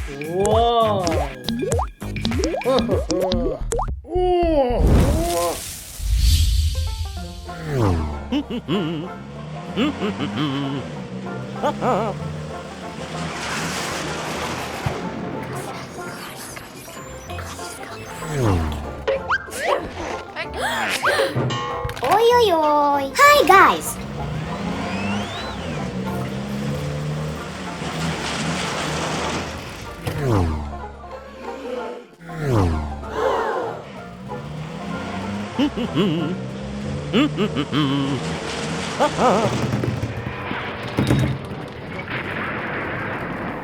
Wow! Oi, oi, oi. Hi, guys.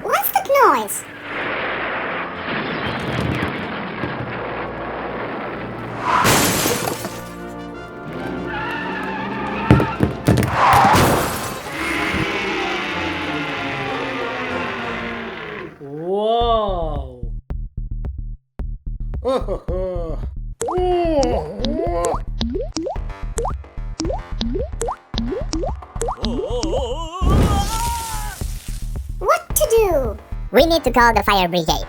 What's that noise? Wow! What to do? We need to call the fire brigade.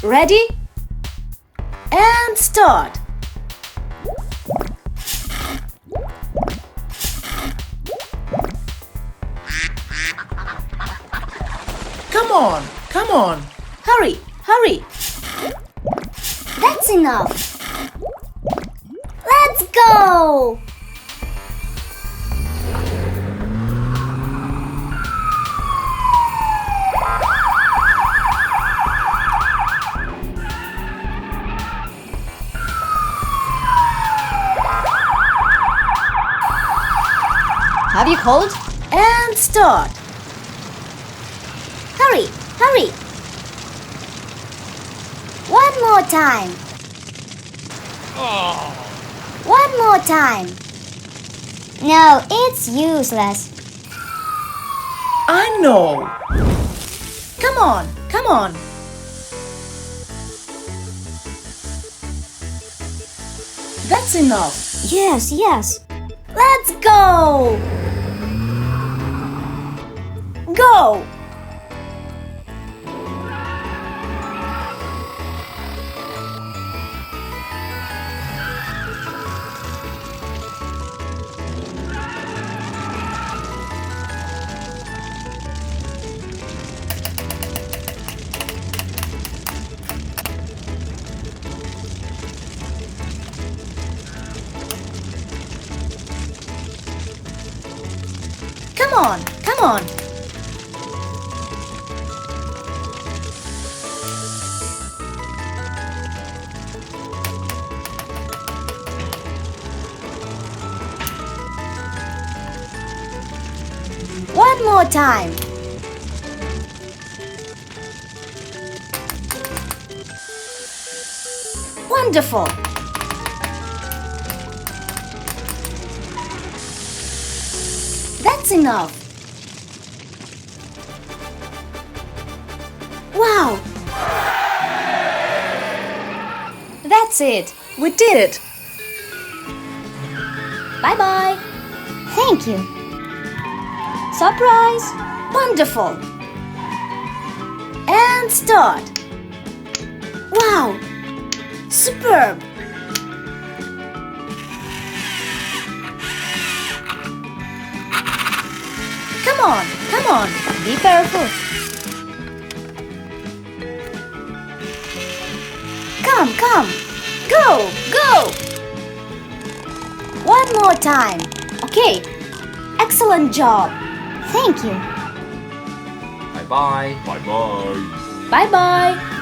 Ready? And start. Come on, come on. Hurry, hurry. That's enough. Let's go! Have you called? And start. Hurry, hurry. One more time. One more time. No, it's useless. I know. Come on, come on. That's enough. Yes, yes. Let's go! Go! Come on, come on. One more time. Wonderful. That's enough. Wow. That's it. We did it. Bye-bye. Thank you. Surprise. Wonderful. And start. Wow. Superb. Come on, come on. Be careful. Come, come. Go, go. One more time. Okay. Excellent job. Thank you. Bye bye. Bye bye. Bye-bye.